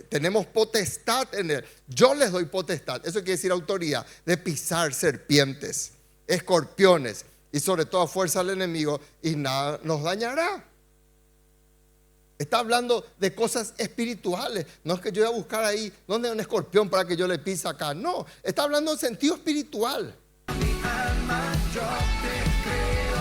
tenemos potestad en Él. Yo les doy potestad, eso quiere decir autoridad, de pisar serpientes, escorpiones y sobre toda fuerza al enemigo, y nada nos dañará. Está hablando de cosas espirituales. No es que yo voy a buscar ahí dónde hay un escorpión para que yo le pise acá. No, está hablando en sentido espiritual. Mi alma, yo te creo.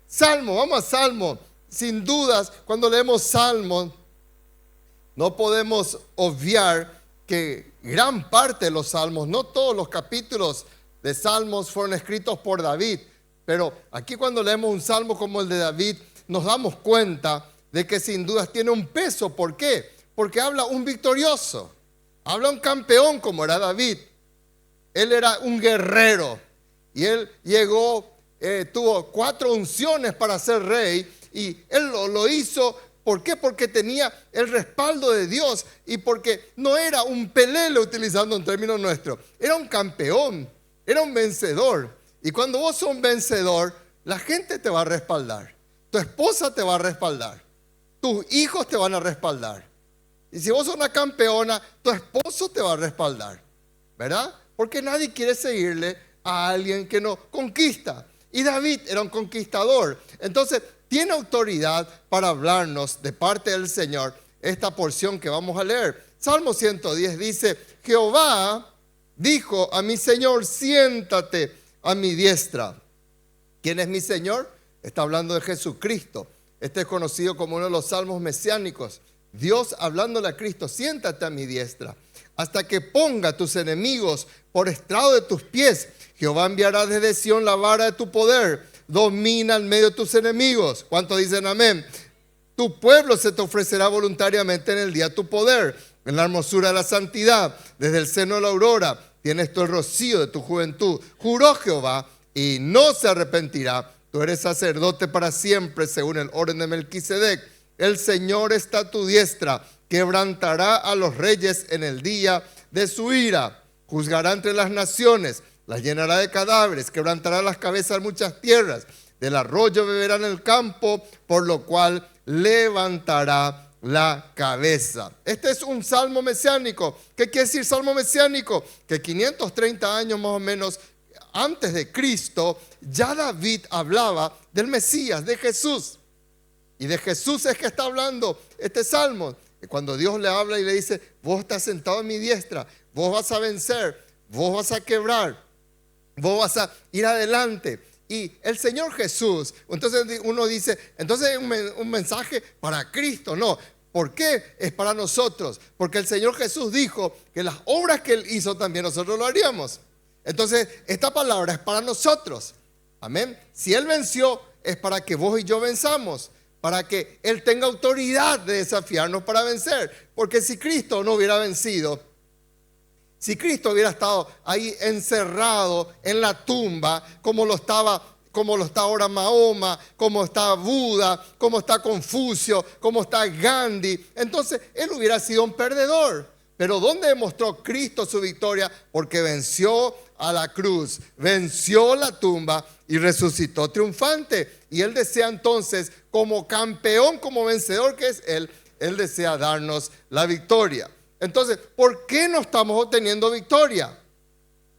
Salmo, vamos a Salmo. Sin dudas, cuando leemos Salmo, no podemos obviar que gran parte de los Salmos, no todos los capítulos de Salmos fueron escritos por David, pero aquí cuando leemos un salmo como el de David, nos damos cuenta de que sin dudas tiene un peso. ¿Por qué? Porque habla un victorioso, habla un campeón como era David. Él era un guerrero y él llegó, tuvo 4 unciones para ser rey, y él lo hizo. ¿Por qué? Porque tenía el respaldo de Dios y porque no era un pelele, utilizando un término nuestro. Era un campeón, era un vencedor. Y cuando vos sos un vencedor, la gente te va a respaldar. Tu esposa te va a respaldar. Tus hijos te van a respaldar. Y si vos sos una campeona, tu esposo te va a respaldar. ¿Verdad? Porque nadie quiere seguirle a alguien que no conquista. Y David era un conquistador. Entonces, tiene autoridad para hablarnos de parte del Señor esta porción que vamos a leer. Salmo 110 dice: Jehová dijo a mi Señor, siéntate a mi diestra. ¿Quién es mi Señor? Está hablando de Jesucristo. Este es conocido como uno de los salmos mesiánicos. Dios hablándole a Cristo: siéntate a mi diestra, hasta que ponga tus enemigos por estrado de tus pies. Jehová enviará desde Sión la vara de tu poder. Domina en medio de tus enemigos. ¿Cuántos dicen amén? Tu pueblo se te ofrecerá voluntariamente en el día de tu poder, en la hermosura de la santidad. Desde el seno de la aurora tienes tú el rocío de tu juventud. Juró Jehová y no se arrepentirá. Tú eres sacerdote para siempre, según el orden de Melquisedec. El Señor está a tu diestra, quebrantará a los reyes en el día de su ira. Juzgará entre las naciones, las llenará de cadáveres, quebrantará las cabezas de muchas tierras. Del arroyo beberá en el campo, por lo cual levantará la cabeza. Este es un salmo mesiánico. ¿Qué quiere decir salmo mesiánico? Que 530 años más o menos antes de Cristo, ya David hablaba del Mesías, de Jesús. Y de Jesús es que está hablando este salmo. Cuando Dios le habla y le dice: vos estás sentado en mi diestra, vos vas a vencer, vos vas a quebrar, vos vas a ir adelante. Y el Señor Jesús, entonces uno dice, entonces es un mensaje para Cristo. No, ¿por qué? Es para nosotros. Porque el Señor Jesús dijo que las obras que Él hizo también nosotros lo haríamos. Entonces esta palabra es para nosotros. Amén. Si Él venció, es para que vos y yo venzamos, para que Él tenga autoridad de desafiarnos para vencer. Porque si Cristo no hubiera vencido, si Cristo hubiera estado ahí encerrado en la tumba, como lo está ahora Mahoma, como está Buda, como está Confucio, como está Gandhi, entonces Él hubiera sido un perdedor. Pero ¿dónde demostró Cristo su victoria? Porque venció a la cruz, venció la tumba y resucitó triunfante. Y Él desea entonces, como campeón, como vencedor que es Él desea darnos la victoria. Entonces, ¿por qué no estamos obteniendo victoria?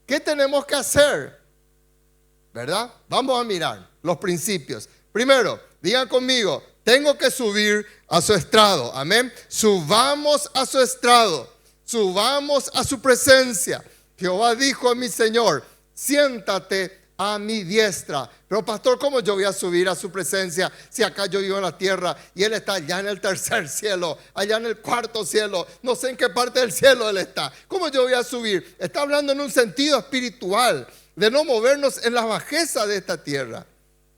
¿Qué tenemos que hacer? ¿Verdad? Vamos a mirar los principios. Primero, digan conmigo: tengo que subir a su estrado. Amén. Subamos a su estrado. Subamos a su presencia. Jehová dijo a mi Señor: siéntate a mi diestra. Pero pastor, ¿cómo yo voy a subir a su presencia si acá yo vivo en la tierra y Él está allá en el tercer cielo, allá en el cuarto cielo? No sé en qué parte del cielo Él está. ¿Cómo yo voy a subir? Está hablando en un sentido espiritual, de no movernos en las bajezas de esta tierra,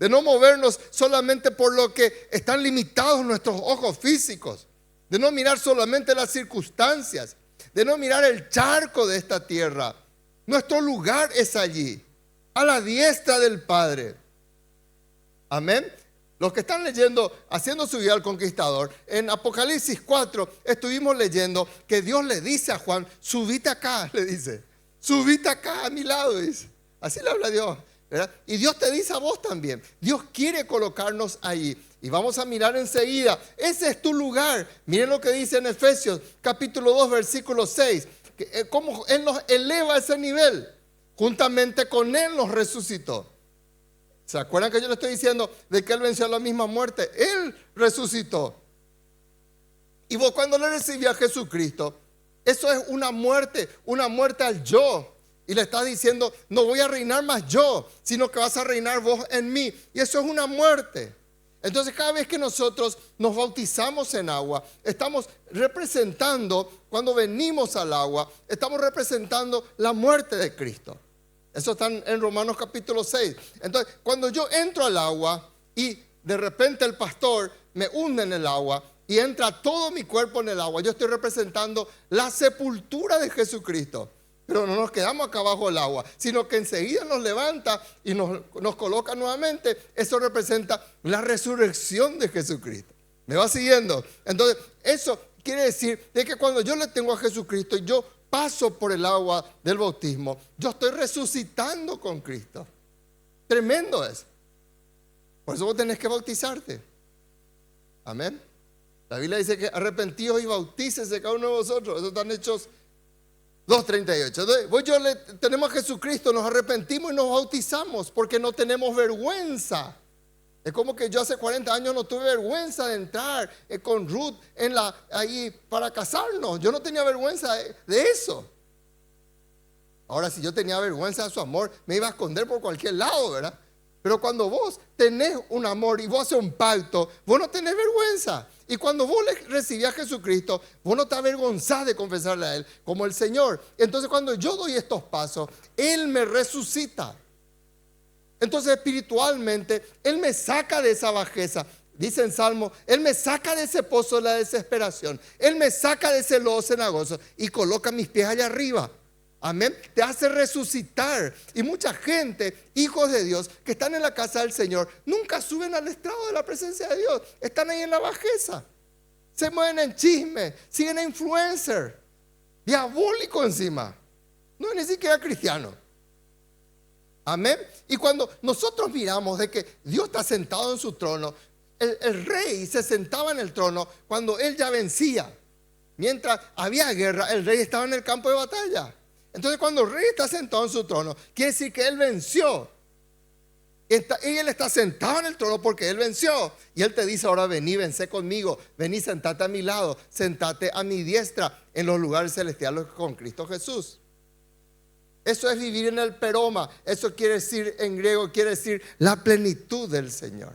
de no movernos solamente por lo que están limitados nuestros ojos físicos, de no mirar solamente las circunstancias, de no mirar el charco de esta tierra. Nuestro lugar es allí, a la diestra del Padre. Amén. Los que están leyendo, haciendo su vida al conquistador, en Apocalipsis 4 estuvimos leyendo que Dios le dice a Juan: subite acá, le dice, subite acá a mi lado, dice. Así le habla Dios, ¿verdad? Y Dios te dice a vos también. Dios quiere colocarnos ahí. Y vamos a mirar enseguida, ese es tu lugar. Miren lo que dice en Efesios capítulo 2, versículo 6. Cómo Él nos eleva a ese nivel. Juntamente con Él nos resucitó. ¿Se acuerdan que yo le estoy diciendo de que Él venció a la misma muerte? Él resucitó. Y vos cuando le recibí a Jesucristo, eso es una muerte al yo. Y le estás diciendo, no voy a reinar más yo, sino que vas a reinar vos en mí. Y eso es una muerte. Entonces cada vez que nosotros nos bautizamos en agua, estamos representando, cuando venimos al agua, estamos representando la muerte de Cristo. Eso está en Romanos capítulo 6. Entonces cuando yo entro al agua y de repente el pastor me hunde en el agua y entra todo mi cuerpo en el agua, yo estoy representando la sepultura de Jesucristo. Pero no nos quedamos acá abajo del agua, sino que enseguida nos levanta y nos coloca nuevamente. Eso representa la resurrección de Jesucristo. ¿Me va siguiendo? Entonces, eso quiere decir de que cuando yo le tengo a Jesucristo y yo paso por el agua del bautismo, yo estoy resucitando con Cristo. Tremendo es. Por eso vos tenés que bautizarte. Amén. La Biblia dice que arrepentíos y bautícese cada uno de vosotros. Eso están Hechos 2:38. Entonces, tenemos a Jesucristo, nos arrepentimos y nos bautizamos porque no tenemos vergüenza. Es como que yo hace 40 años no tuve vergüenza de entrar con Ruth ahí para casarnos. Yo no tenía vergüenza de eso. Ahora, si yo tenía vergüenza de su amor, me iba a esconder por cualquier lado, ¿verdad? Pero cuando vos tenés un amor y vos haces un pacto, vos no tenés vergüenza. Y cuando vos le recibís a Jesucristo, vos no te avergonzás de confesarle a Él como el Señor. Entonces cuando yo doy estos pasos, Él me resucita. Entonces espiritualmente, Él me saca de esa bajeza. Dice en Salmo, Él me saca de ese pozo de la desesperación. Él me saca de ese lodo cenagoso y coloca mis pies allá arriba. Amén. Te hace resucitar. Y mucha gente, hijos de Dios, que están en la casa del Señor, nunca suben al estrado de la presencia de Dios. Están ahí en la bajeza. Se mueven en chisme. Siguen a influencer. Diabólico encima. No es ni siquiera cristiano. Amén. Y cuando nosotros miramos de que Dios está sentado en su trono, el rey se sentaba en el trono cuando él ya vencía. Mientras había guerra, el rey estaba en el campo de batalla. Entonces cuando el rey está sentado en su trono, quiere decir que él venció. Y él está sentado en el trono porque él venció. Y él te dice ahora vení, vencé conmigo. Vení, sentate a mi lado. Sentate a mi diestra en los lugares celestiales con Cristo Jesús. Eso es vivir en el peroma. Eso quiere decir en griego, quiere decir la plenitud del Señor.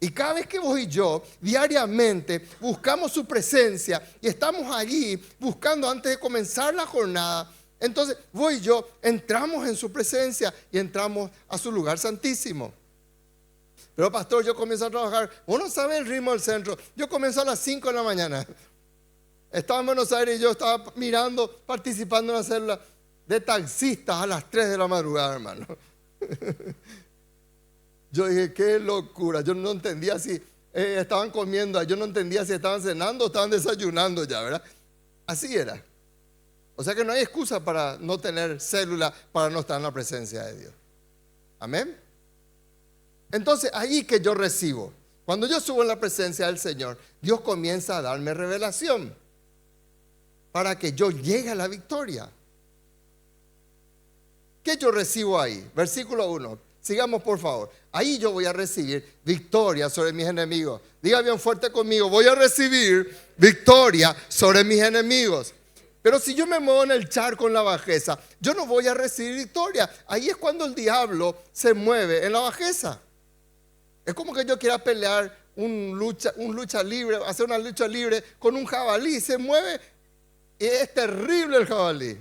Y cada vez que vos y yo diariamente buscamos su presencia y estamos allí buscando antes de comenzar la jornada, entonces vos y yo entramos en su presencia y entramos a su lugar santísimo. Pero pastor, yo comienzo a trabajar, vos no sabes el ritmo del centro, yo comienzo a las 5 de la mañana. Estaba en Buenos Aires y yo estaba mirando, participando en una célula de taxistas a las 3 de la madrugada, hermano. Yo dije, qué locura. Yo no entendía si estaban comiendo, yo no entendía si estaban cenando o estaban desayunando ya, ¿verdad? Así era. O sea que no hay excusa para no tener célula, para no estar en la presencia de Dios. Amén. Entonces, ahí que yo recibo. Cuando yo subo en la presencia del Señor, Dios comienza a darme revelación para que yo llegue a la victoria. ¿Qué yo recibo ahí? Versículo 1. Sigamos por favor. Ahí yo voy a recibir victoria sobre mis enemigos. Diga bien fuerte conmigo, voy a recibir victoria sobre mis enemigos. Pero si yo me muevo en el charco, en la bajeza, yo no voy a recibir victoria. Ahí es cuando el diablo se mueve en la bajeza. Es como que yo quiera pelear un lucha libre, hacer una lucha libre con un jabalí. Se mueve y es terrible el jabalí.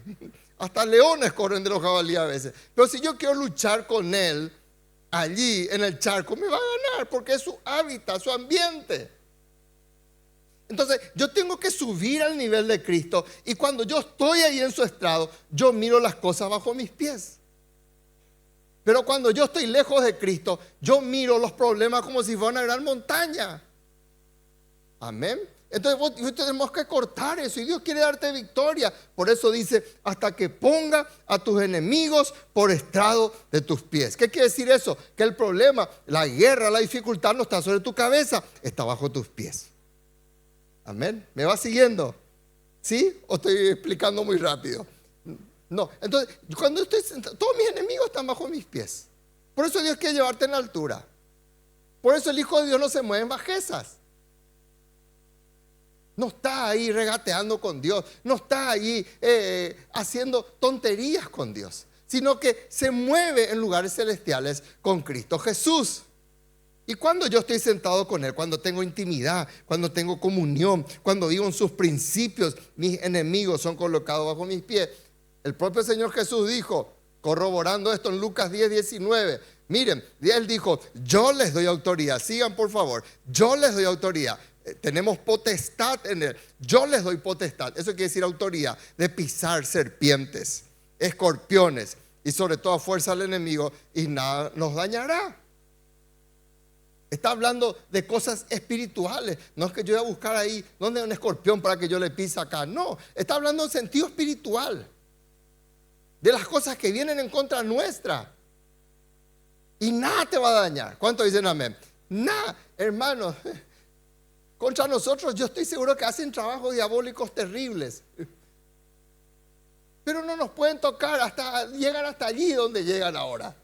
Hasta leones corren de los jabalíes a veces. Pero si yo quiero luchar con él allí en el charco, me va a ganar porque es su hábitat, su ambiente. Entonces yo tengo que subir al nivel de Cristo. Y cuando yo estoy ahí en su estrado, yo miro las cosas bajo mis pies. Pero cuando yo estoy lejos de Cristo, yo miro los problemas como si fuera una gran montaña. Amén. Entonces tenemos que cortar eso y Dios quiere darte victoria. Por eso dice, hasta que ponga a tus enemigos por estrado de tus pies. ¿Qué quiere decir eso? Que el problema, la guerra, la dificultad no está sobre tu cabeza, está bajo tus pies. Amén. ¿Me va siguiendo? ¿Sí? ¿O estoy explicando muy rápido? No. Entonces, cuando estoy sentado, todos mis enemigos están bajo mis pies. Por eso Dios quiere llevarte en altura. Por eso el Hijo de Dios no se mueve en bajezas. No está ahí regateando con Dios, no está ahí haciendo tonterías con Dios, sino que se mueve en lugares celestiales con Cristo Jesús. Y cuando yo estoy sentado con Él, cuando tengo intimidad, cuando tengo comunión, cuando vivo en sus principios, mis enemigos son colocados bajo mis pies. El propio Señor Jesús dijo, corroborando esto en Lucas 10:19, miren, Él dijo, yo les doy autoridad, sigan por favor, yo les doy autoridad. Tenemos potestad en Él. Yo les doy potestad. Eso quiere decir autoridad de pisar serpientes, escorpiones y sobre todo a fuerza al enemigo y nada nos dañará. Está hablando de cosas espirituales. No es que yo voy a buscar ahí donde hay un escorpión para que yo le pise acá. No, está hablando en sentido espiritual. De las cosas que vienen en contra nuestra. Y nada te va a dañar. ¿Cuántos dicen amén? Nada, hermanos. Contra nosotros yo estoy seguro que hacen trabajos diabólicos terribles. Pero no nos pueden tocar, llegan hasta allí donde llegan ahora.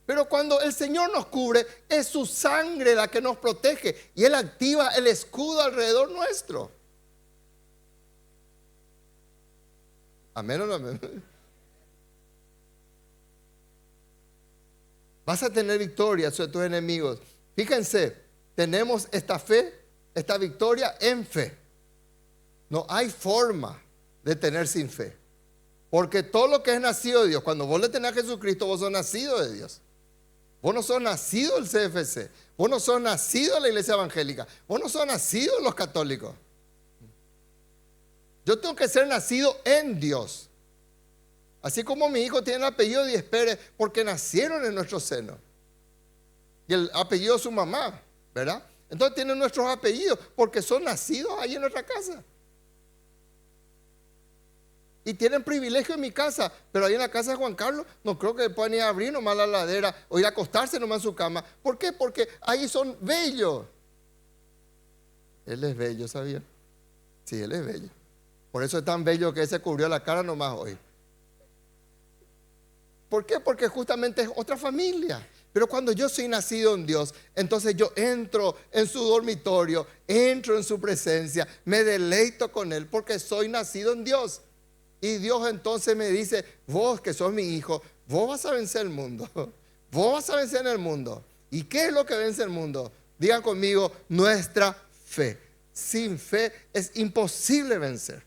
Pero cuando el Señor nos cubre, es su sangre la que nos protege. Y Él activa el escudo alrededor nuestro. ¿Amén o no amén? Vas a tener victoria sobre tus enemigos. Fíjense, tenemos esta fe, esta victoria en fe. No hay forma de tener sin fe. Porque todo lo que es nacido de Dios, cuando vos le tenés a Jesucristo, vos sos nacido de Dios. Vos no sos nacido del CFC. Vos no sos nacido de la iglesia evangélica. Vos no sos nacido de los católicos. Yo tengo que ser nacido en Dios. Así como mi hijo tiene el apellido Díez Pérez porque nacieron en nuestro seno. Y el apellido de su mamá, ¿verdad? Entonces tienen nuestros apellidos porque son nacidos ahí en nuestra casa. Y tienen privilegio en mi casa, pero ahí en la casa de Juan Carlos no creo que puedan ir a abrir nomás la ladera o ir a acostarse nomás en su cama. ¿Por qué? Porque ahí son bellos. Él es bello, ¿sabía? Sí, él es bello. Por eso es tan bello que él se cubrió la cara nomás hoy. ¿Por qué? Porque justamente es otra familia. Pero cuando yo soy nacido en Dios, entonces yo entro en su dormitorio, entro en su presencia, me deleito con Él porque soy nacido en Dios. Y Dios entonces me dice, vos que sos mi hijo, vos vas a vencer el mundo. Vos vas a vencer en el mundo. ¿Y qué es lo que vence el mundo? Digan conmigo, nuestra fe. Sin fe es imposible vencer.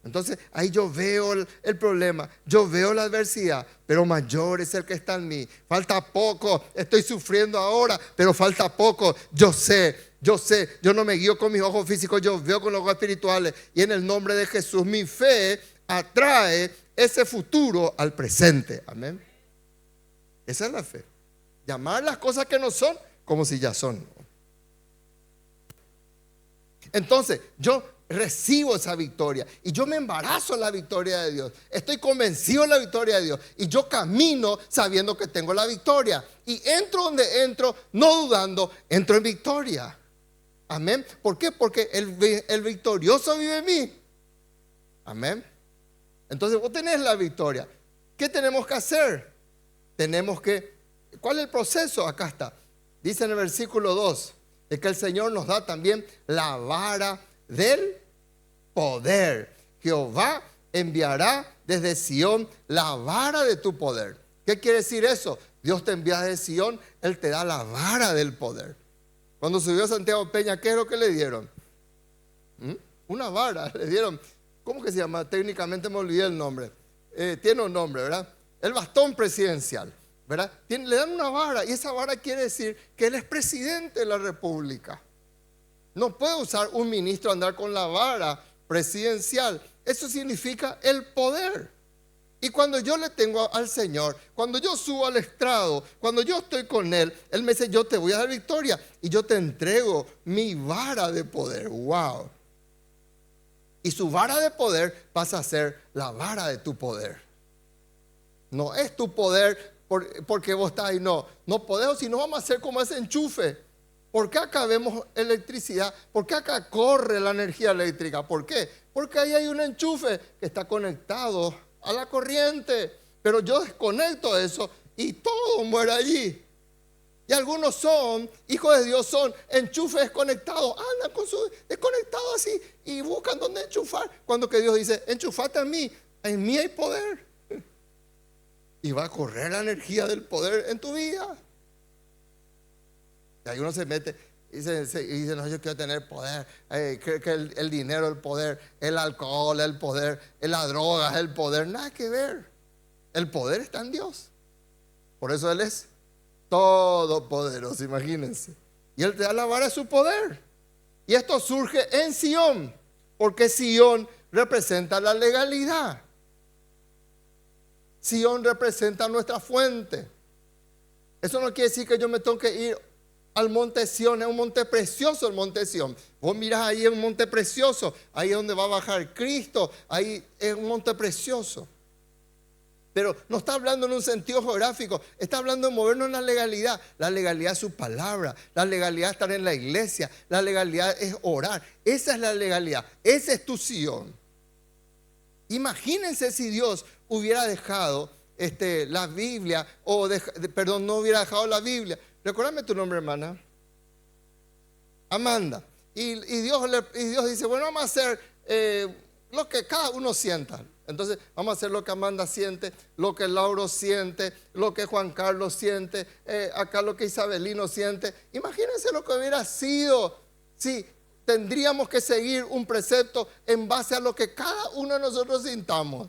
Entonces ahí yo veo el problema, yo veo la adversidad, pero mayor es el que está en mí. Falta poco, estoy sufriendo ahora, pero falta poco. Yo sé, yo no me guío con mis ojos físicos, yo veo con los ojos espirituales. Y en el nombre de Jesús, mi fe atrae ese futuro al presente. Amén. Esa es la fe. Llamar las cosas que no son como si ya son. Entonces, yo recibo esa victoria y yo me embarazo en la victoria de Dios. Estoy convencido en la victoria de Dios y yo camino sabiendo que tengo la victoria y entro donde entro, no dudando, entro en victoria. Amén. ¿Por qué? Porque el victorioso vive en mí. Amén. Entonces vos tenés la victoria. ¿Qué tenemos que hacer? ¿Cuál es el proceso? Acá está. Dice en el versículo 2 de que el Señor nos da también la vara del poder. Jehová enviará desde Sión la vara de tu poder. ¿Qué quiere decir eso? Dios te envía desde Sión, Él te da la vara del poder. Cuando subió Santiago Peña, ¿qué es lo que le dieron? Una vara, le dieron. ¿Cómo que se llama? Técnicamente me olvidé el nombre. Tiene un nombre, ¿verdad? El bastón presidencial, ¿verdad? Le dan una vara y esa vara quiere decir que él es presidente de la república. No puede usar un ministro andar con la vara presidencial. Eso significa el poder. Y cuando yo le tengo al Señor, cuando yo subo al estrado, cuando yo estoy con Él, Él me dice, yo te voy a dar victoria y yo te entrego mi vara de poder. ¡Wow! Y su vara de poder pasa a ser la vara de tu poder. No es tu poder porque vos estás ahí, no podemos, si no vamos a hacer como ese enchufe. ¿Por qué acá vemos electricidad? ¿Por qué acá corre la energía eléctrica? ¿Por qué? Porque ahí hay un enchufe que está conectado a la corriente, pero yo desconecto eso y todo muere allí. Y algunos son, hijos de Dios, son enchufes desconectados, andan con su desconectado así y buscan dónde enchufar, cuando que Dios dice, enchufate en mí hay poder. Y va a correr la energía del poder en tu vida. Y ahí uno se mete y dice, no, yo quiero tener poder, que el dinero, el poder, el alcohol, el poder, la droga, el poder, nada que ver. El poder está en Dios. Por eso Él es todopoderoso, imagínense. Y Él te da la vara de su poder. Y esto surge en Sión, porque Sión representa la legalidad. Sión representa nuestra fuente. Eso no quiere decir que yo me tengo que ir al monte Sión. Es un monte precioso el monte Sión. Vos mirás ahí, es un monte precioso. Ahí es donde va a bajar Cristo. Ahí es un monte precioso. Pero no está hablando en un sentido geográfico. Está hablando de movernos en la legalidad. La legalidad es su palabra. La legalidad es estar en la iglesia. La legalidad es orar. Esa es la legalidad. Ese es tu Sión. Imagínense si Dios hubiera dejado la Biblia, no hubiera dejado la Biblia. Recuérdame tu nombre, hermana. Amanda. Y Dios dice, bueno, vamos a hacer lo que cada uno sienta. Entonces vamos a hacer lo que Amanda siente, lo que Lauro siente, lo que Juan Carlos siente, acá lo que Isabelino siente. Imagínense lo que hubiera sido si tendríamos que seguir un precepto en base a lo que cada uno de nosotros sintamos.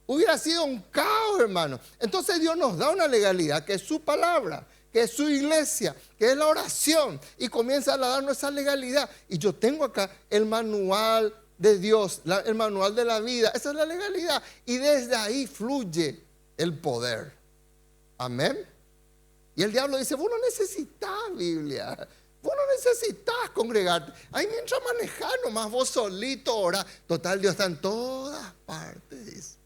Hubiera sido un caos, hermano. Entonces Dios nos da una legalidad que es su palabra, que es su iglesia, que es la oración, y comienza a darnos esa legalidad. Y yo tengo acá el manual de Dios, el manual de la vida. Esa es la legalidad. Y desde ahí fluye el poder. Amén. Y el diablo dice, vos no necesitas Biblia. Vos no necesitas congregarte. Ahí mientras manejás nomás vos solito orás. Total, Dios está en todas partes, dice.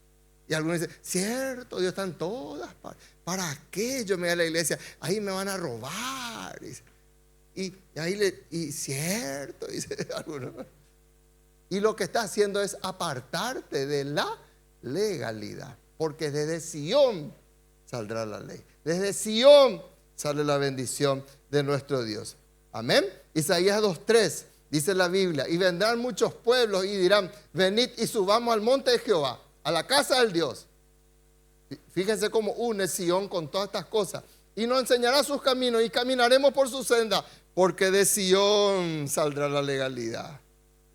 Y algunos dicen, cierto, Dios está en todas partes. ¿Para qué yo me voy a la iglesia? Ahí me van a robar, dice. Y cierto, dice algunos. Y lo que está haciendo es apartarte de la legalidad. Porque desde Sión saldrá la ley. Desde Sión sale la bendición de nuestro Dios. Amén. Isaías 2:3 dice la Biblia, y vendrán muchos pueblos y dirán, venid y subamos al monte de Jehová, a la casa del Dios. Fíjense cómo une Sión con todas estas cosas. Y nos enseñará sus caminos y caminaremos por su senda, porque de Sión saldrá la legalidad.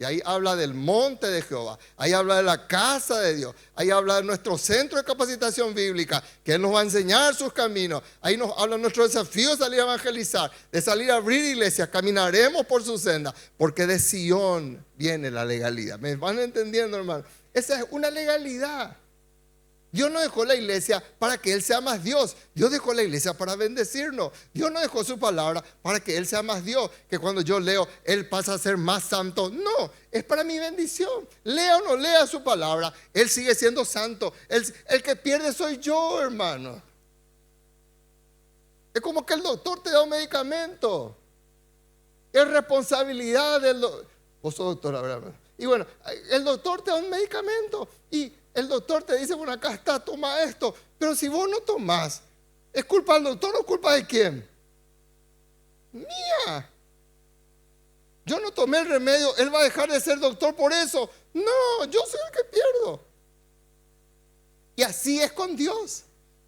Y ahí habla del monte de Jehová, ahí habla de la casa de Dios, ahí habla de nuestro centro de capacitación bíblica, que Él nos va a enseñar sus caminos. Ahí nos habla de nuestro desafío de salir a evangelizar, de salir a abrir iglesias. Caminaremos por su senda, porque de Sión viene la legalidad. ¿Me van entendiendo, hermano? Esa es una legalidad. Dios no dejó la iglesia para que Él sea más Dios. Dios dejó la iglesia para bendecirnos. Dios no dejó su palabra para que Él sea más Dios. Que cuando yo leo, Él pasa a ser más santo. No, es para mi bendición. Lea o no lea su palabra, Él sigue siendo santo. El que pierde soy yo, hermano. Es como que el doctor te da un medicamento. Es responsabilidad del doctor. Vos sos doctor, la verdad. Y bueno, el doctor te da un medicamento y el doctor te dice, bueno, acá está, toma esto. Pero si vos no tomás, ¿es culpa del doctor o culpa de quién? Mía. Yo no tomé el remedio, él va a dejar de ser doctor por eso. No, yo soy el que pierdo. Y así es con Dios.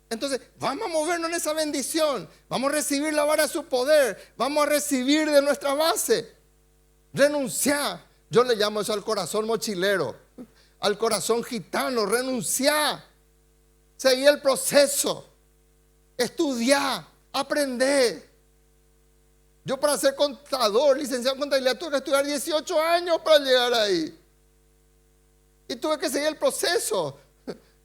Entonces, vamos a movernos en esa bendición. Vamos a recibir la vara de su poder. Vamos a recibir de nuestra base. Renunciar. Yo le llamo eso al corazón mochilero, al corazón gitano. Renunciar. Seguir el proceso. Estudiar. Aprender. Yo para ser contador, licenciado en contabilidad, tuve que estudiar 18 años para llegar ahí. Y tuve que seguir el proceso.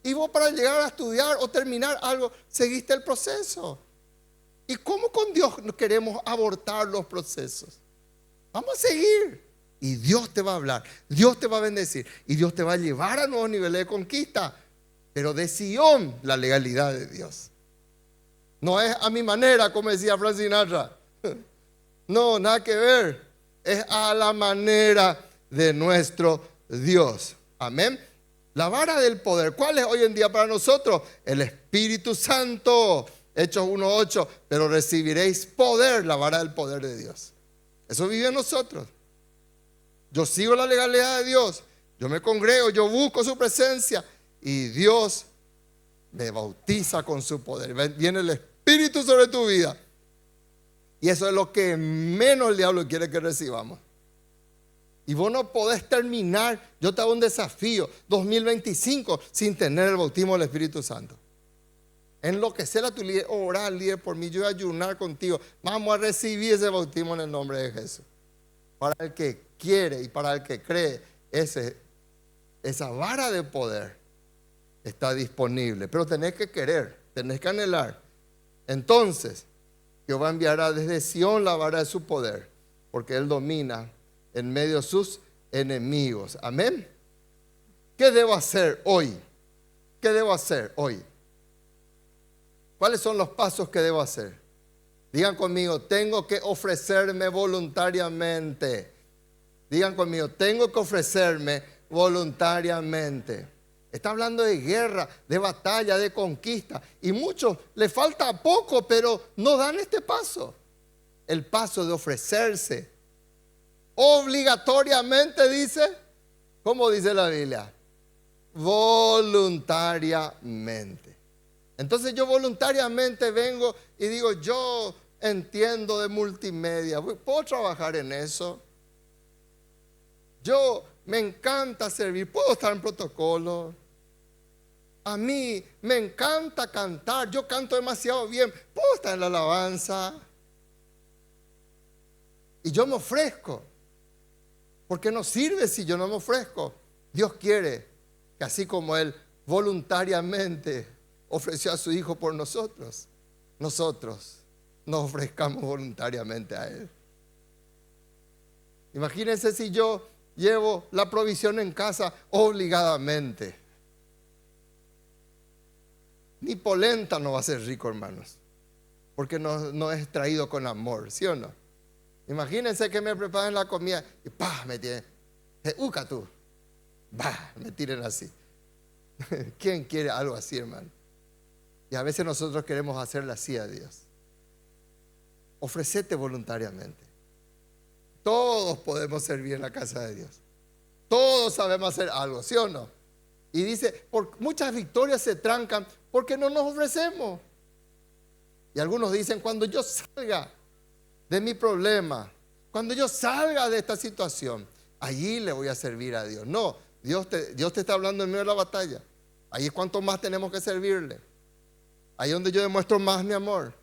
Y vos para llegar a estudiar o terminar algo, seguiste el proceso. ¿Y cómo con Dios queremos abortar los procesos? Vamos a seguir. Y Dios te va a hablar, Dios te va a bendecir y Dios te va a llevar a nuevos niveles de conquista. Pero de Sion, la legalidad de Dios. No es a mi manera, como decía Frank Sinatra. No, nada que ver. Es a la manera de nuestro Dios. Amén. La vara del poder, ¿cuál es hoy en día para nosotros? El Espíritu Santo. Hechos 1:8. Pero recibiréis poder, la vara del poder de Dios. Eso vive en nosotros. Yo sigo la legalidad de Dios. Yo me congrego, yo busco su presencia. Y Dios me bautiza con su poder. Viene el Espíritu sobre tu vida. Y eso es lo que menos el diablo quiere que recibamos. Y vos no podés terminar, yo te hago un desafío, 2025, sin tener el bautismo del Espíritu Santo. Enloquecer a tu líder, orar al líder por mí, yo voy a ayunar contigo. Vamos a recibir ese bautismo en el nombre de Jesús. Para el que quiere y para el que cree, esa vara de poder está disponible. Pero tenés que querer, tenés que anhelar. Entonces, Jehová enviará desde Sion la vara de su poder, porque Él domina en medio de sus enemigos. Amén. ¿Qué debo hacer hoy? ¿Qué debo hacer hoy? ¿Cuáles son los pasos que debo hacer? Digan conmigo, tengo que ofrecerme voluntariamente. Digan conmigo, tengo que ofrecerme voluntariamente. Está hablando de guerra, de batalla, de conquista. Y muchos les falta poco, pero no dan este paso. El paso de ofrecerse. Obligatoriamente dice, ¿cómo dice la Biblia? Voluntariamente. Entonces yo voluntariamente vengo y digo, yo entiendo de multimedia, ¿puedo trabajar en eso? Yo me encanta servir, puedo estar en protocolo. A mí me encanta cantar, yo canto demasiado bien, puedo estar en la alabanza. Y yo me ofrezco, porque no sirve si yo no me ofrezco. Dios quiere que así como Él voluntariamente ofreció a su Hijo por nosotros, nosotros nos ofrezcamos voluntariamente a Él. Imagínense si yo llevo la provisión en casa obligadamente. Ni polenta no va a ser rico, hermanos, porque no es traído con amor, ¿sí o no? Imagínense que me preparen la comida y me tienen, tú, me tiren así. ¿Quién quiere algo así, hermano? Y a veces nosotros queremos hacerle así a Dios. Ofrecete voluntariamente. Todos podemos servir en la casa de Dios. Todos sabemos hacer algo, ¿sí o no? Y dice, muchas victorias se trancan porque no nos ofrecemos. Y algunos dicen, cuando yo salga de mi problema, cuando yo salga de esta situación, allí le voy a servir a Dios. No, Dios te está hablando en medio de la batalla. Ahí es cuanto más tenemos que servirle. Ahí es donde yo demuestro más mi amor,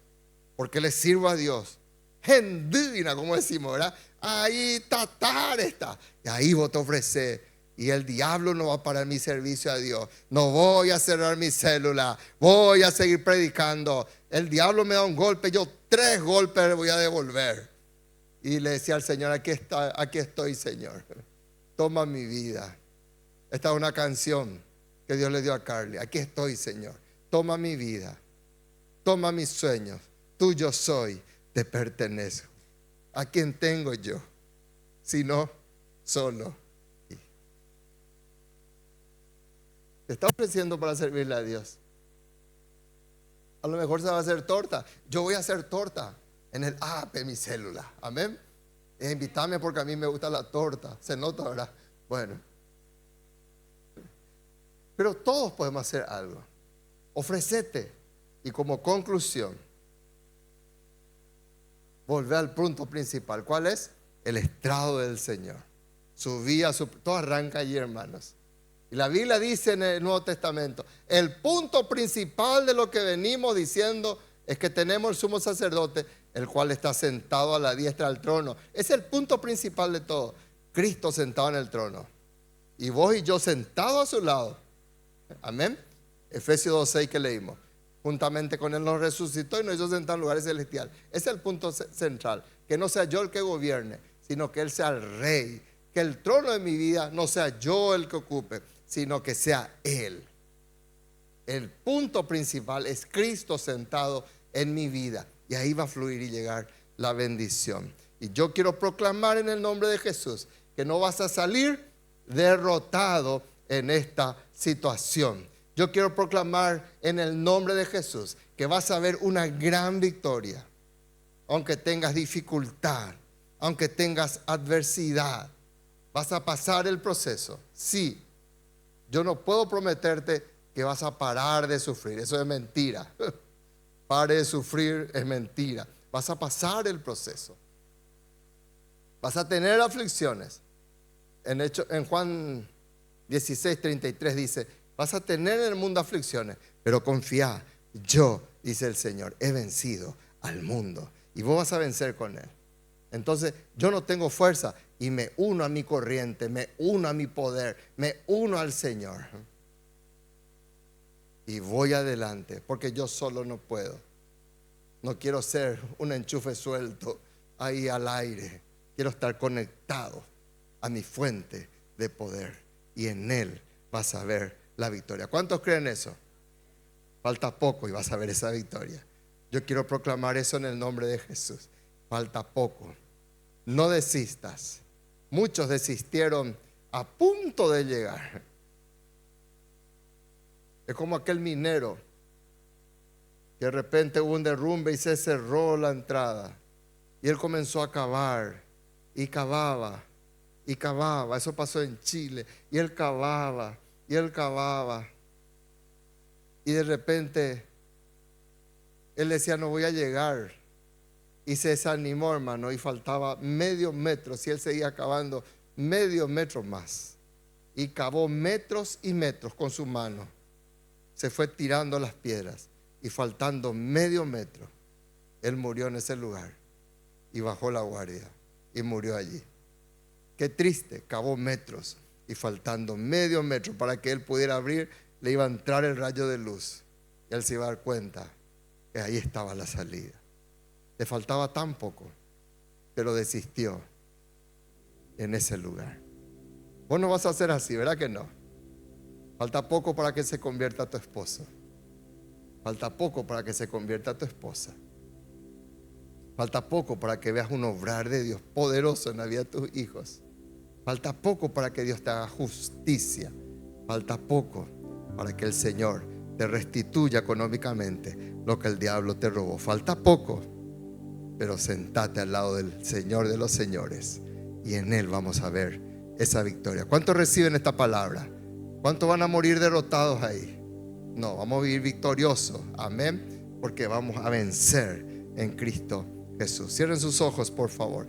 porque le sirvo a Dios. Gendina, como decimos, ¿verdad? Ahí tatar está. Y ahí vos te ofreces. Y el diablo no va a parar mi servicio a Dios. No voy a cerrar mi célula. Voy a seguir predicando. El diablo me da un golpe, yo 3 golpes le voy a devolver. Y le decía al Señor, aquí estoy, Señor. Toma mi vida. Esta es una canción que Dios le dio a Carly. Aquí estoy, Señor. Toma mi vida. Toma mis sueños. Tuyo soy, te pertenezco. ¿A quién tengo yo? Si no, solo. Te está ofreciendo para servirle a Dios. A lo mejor se va a hacer torta. Yo voy a hacer torta en el app de mi célula. Amén. Invítame porque a mí me gusta la torta. Se nota, ¿verdad? Bueno. Pero todos podemos hacer algo. Ofrecete. Y como conclusión, volver al punto principal. ¿Cuál es? El estrado del Señor. Todo arranca allí, hermanos. Y la Biblia dice en el Nuevo Testamento, el punto principal de lo que venimos diciendo es que tenemos el sumo sacerdote, el cual está sentado a la diestra del trono. Es el punto principal de todo. Cristo sentado en el trono. Y vos y yo sentados a su lado. Amén. Efesios 2:6 que leímos. Juntamente con Él nos resucitó y nos hizo sentar en lugares celestiales. Ese es el punto central. Que no sea yo el que gobierne, sino que Él sea el rey. Que el trono de mi vida no sea yo el que ocupe, sino que sea Él. El punto principal es Cristo sentado en mi vida. Y ahí va a fluir y llegar la bendición. Y yo quiero proclamar en el nombre de Jesús que no vas a salir derrotado en esta situación. Yo quiero proclamar en el nombre de Jesús que vas a ver una gran victoria. Aunque tengas dificultad, aunque tengas adversidad, vas a pasar el proceso. Sí, yo no puedo prometerte que vas a parar de sufrir. Eso es mentira. Pare de sufrir es mentira. Vas a pasar el proceso. Vas a tener aflicciones. En Juan 16:33 dice: vas a tener en el mundo aflicciones, pero confía, yo, dice el Señor, he vencido al mundo. Y vos vas a vencer con Él. Entonces yo no tengo fuerza y me uno a mi corriente, me uno a mi poder, me uno al Señor. Y voy adelante, porque yo solo no puedo. No quiero ser un enchufe suelto ahí al aire. Quiero estar conectado a mi fuente de poder. Y en Él vas a ver la victoria. ¿Cuántos creen eso? Falta poco y vas a ver esa victoria. Yo quiero proclamar eso en el nombre de Jesús. Falta poco. No desistas. Muchos desistieron a punto de llegar. Es como aquel minero que de repente hubo un derrumbe y se cerró la entrada. Y él comenzó a cavar y cavaba y cavaba. Eso pasó en Chile. Y él cavaba y él cavaba. Y de repente él decía: no voy a llegar. Y se desanimó, hermano, y faltaba medio metro. Si él seguía cavando, medio metro más. Y cavó metros y metros con su mano. Se fue tirando las piedras. Y faltando medio metro, él murió en ese lugar. Y bajó la guardia y murió allí. Qué triste, cavó metros. Y faltando medio metro para que él pudiera abrir, le iba a entrar el rayo de luz. Y él se iba a dar cuenta que ahí estaba la salida. Le faltaba tan poco, pero desistió en ese lugar. Vos no vas a hacer así, ¿verdad que no? Falta poco para que se convierta tu esposo. Falta poco para que se convierta tu esposa. Falta poco para que veas un obrar de Dios poderoso en la vida de tus hijos. Falta poco para que Dios te haga justicia. Falta poco para que el Señor te restituya económicamente lo que el diablo te robó. Falta poco, pero sentate al lado del Señor de los señores y en Él vamos a ver esa victoria. ¿Cuántos reciben esta palabra? ¿Cuántos van a morir derrotados ahí? No, vamos a vivir victoriosos. Amén. Porque vamos a vencer en Cristo Jesús. Cierren sus ojos, por favor.